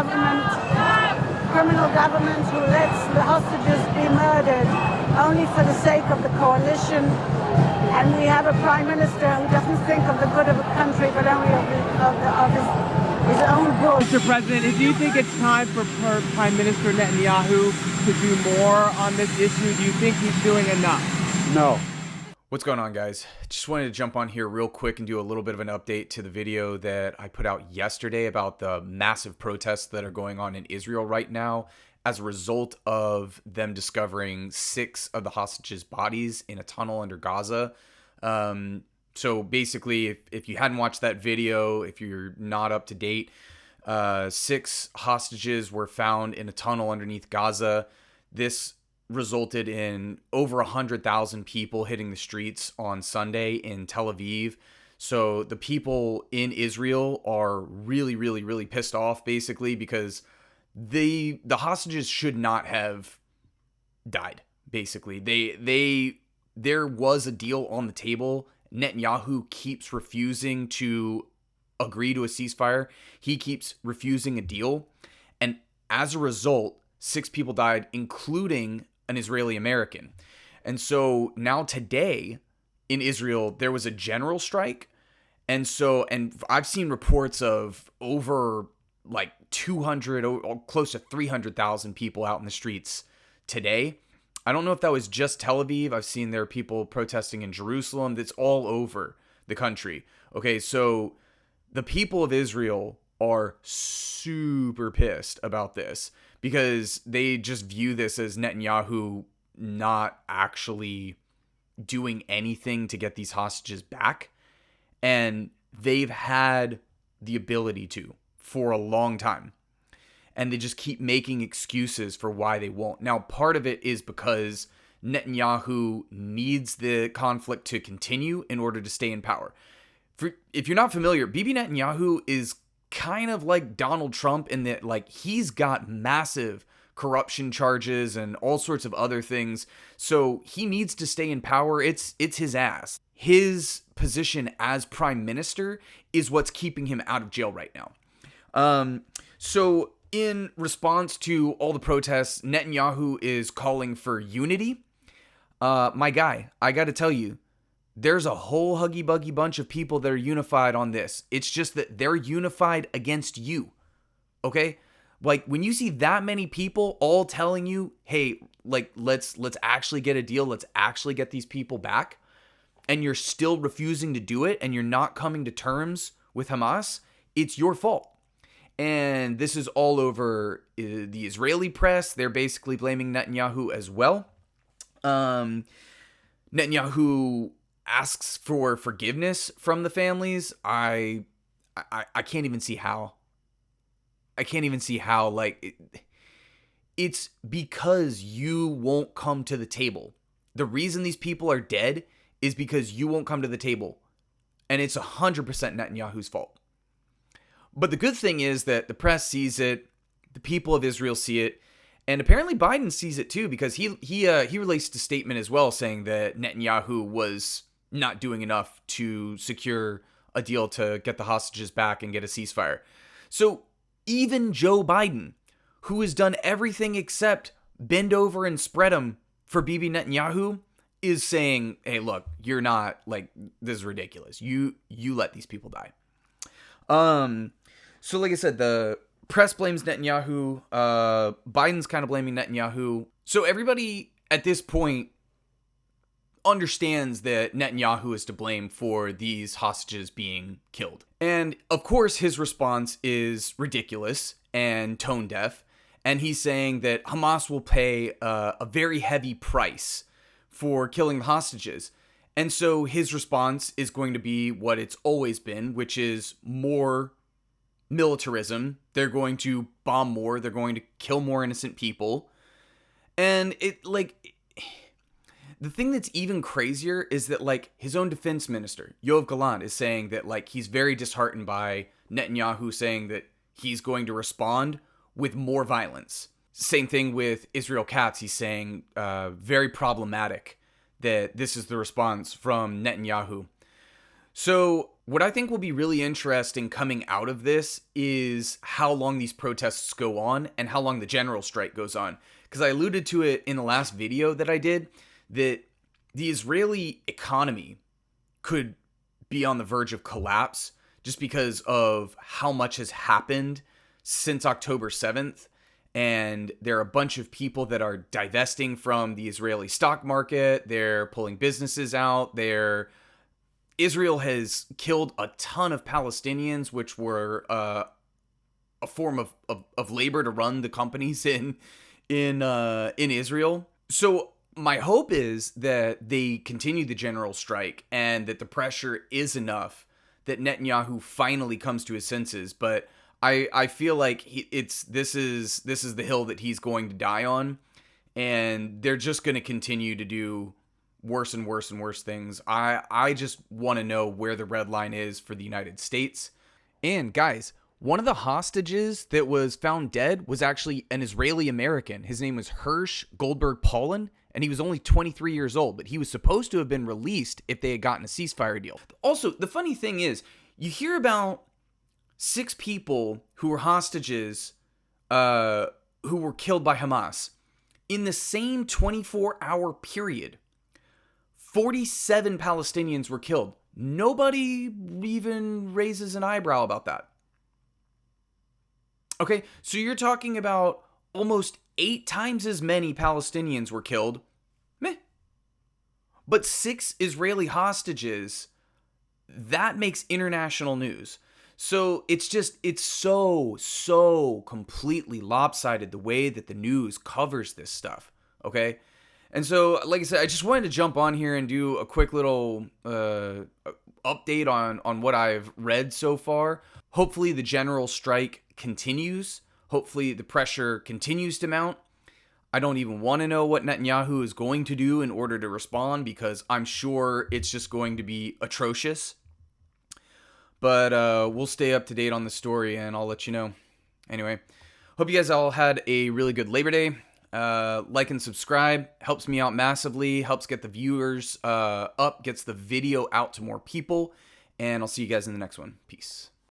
criminal government who lets the hostages be murdered only for the sake of the coalition. And we have a prime minister who doesn't think of the good of the country, but only of his own good. Mr. President, do you think it's time for Prime Minister Netanyahu to do more on this issue? Do you think he's doing enough? No. What's going on, guys? Just wanted to jump on here real quick and do a little bit of an update to the video that I put out yesterday about the massive protests that are going on in Israel right now as a result of them discovering 6 of the hostages' bodies in a tunnel under Gaza. So basically, if you hadn't watched that video, if you're not up to date, 6 hostages were found in a tunnel underneath Gaza. This resulted in over 100,000 people hitting the streets on Sunday in Tel Aviv. So the people in Israel are really, really, really pissed off, basically, because the hostages should not have died. Basically, there was a deal on the table. Netanyahu keeps refusing to agree to a ceasefire. He keeps refusing a deal, and as a result, 6 people died, including an Israeli American. And so now today in Israel, there was a general strike. And I've seen reports of over like 200 or close to 300,000 people out in the streets today. I don't know if that was just Tel Aviv. I've seen there are people protesting in Jerusalem. That's all over the country. Okay, so the people of Israel are super pissed about this because they just view this as Netanyahu not actually doing anything to get these hostages back. And they've had the ability to for a long time. And they just keep making excuses for why they won't. Now, part of it is because Netanyahu needs the conflict to continue in order to stay in power. If you're not familiar, Bibi Netanyahu is kind of like Donald Trump in that, like, he's got massive corruption charges and all sorts of other things. So he needs to stay in power. It's his ass. His position as prime minister is what's keeping him out of jail right now. So in response to all the protests, Netanyahu is calling for unity. My guy, I got to tell you, there's a whole huggy-buggy bunch of people that are unified on this. It's just that they're unified against you, okay? Like, when you see that many people all telling you, hey, like, let's actually get a deal, let's actually get these people back, and you're still refusing to do it, and you're not coming to terms with Hamas, it's your fault. And this is all over the Israeli press. They're basically blaming Netanyahu as well. Netanyahu asks for forgiveness from the families. I can't even see how. I can't even see how. Like, it's because you won't come to the table. The reason these people are dead is because you won't come to the table. And it's 100% Netanyahu's fault. But the good thing is that the press sees it, the people of Israel see it, and apparently Biden sees it too, because he released a statement as well saying that Netanyahu was not doing enough to secure a deal to get the hostages back and get a ceasefire. So even Joe Biden, who has done everything except bend over and spread them for Bibi Netanyahu, is saying, hey, look, you're not, like, this is ridiculous. You let these people die. So like I said, the press blames Netanyahu. Biden's kind of blaming Netanyahu. So everybody at this point understands that Netanyahu is to blame for these hostages being killed. And of course, his response is ridiculous and tone deaf. And he's saying that Hamas will pay a very heavy price for killing the hostages. And so his response is going to be what it's always been, which is more militarism. They're going to bomb more. They're going to kill more innocent people. And the thing that's even crazier is that, like, his own defense minister, Yoav Gallant, is saying that, like, he's very disheartened by Netanyahu saying that he's going to respond with more violence. Same thing with Israel Katz. He's saying very problematic that this is the response from Netanyahu. So what I think will be really interesting coming out of this is how long these protests go on and how long the general strike goes on. Because I alluded to it in the last video that I did, that the Israeli economy could be on the verge of collapse just because of how much has happened since October 7th. And there are a bunch of people that are divesting from the Israeli stock market. They're pulling businesses out. Israel has killed a ton of Palestinians, which were a form of labor to run the companies in Israel. So my hope is that they continue the general strike and that the pressure is enough that Netanyahu finally comes to his senses. But I feel like this is the hill that he's going to die on, and they're just going to continue to do worse and worse and worse things. I just want to know where the red line is for the United States. And guys, one of the hostages that was found dead was actually an Israeli American. His name was Hirsch Goldberg Paulin, and he was only 23 years old, but he was supposed to have been released if they had gotten a ceasefire deal. Also, the funny thing is, you hear about 6 people who were hostages who were killed by Hamas. In the same 24-hour period, 47 Palestinians were killed. Nobody even raises an eyebrow about that. Okay, so you're talking about almost 8 times as many Palestinians were killed. Meh. But 6 Israeli hostages, that makes international news. So it's so completely lopsided the way that the news covers this stuff, okay? And so, like I said, I just wanted to jump on here and do a quick little update on what I've read so far. Hopefully the general strike continues. Hopefully the pressure continues to mount. I don't even want to know what Netanyahu is going to do in order to respond, because I'm sure it's just going to be atrocious. But we'll stay up to date on the story and I'll let you know. Anyway, hope you guys all had a really good Labor Day. Like and subscribe. Helps me out massively. Helps get the viewers up. Gets the video out to more people. And I'll see you guys in the next one. Peace.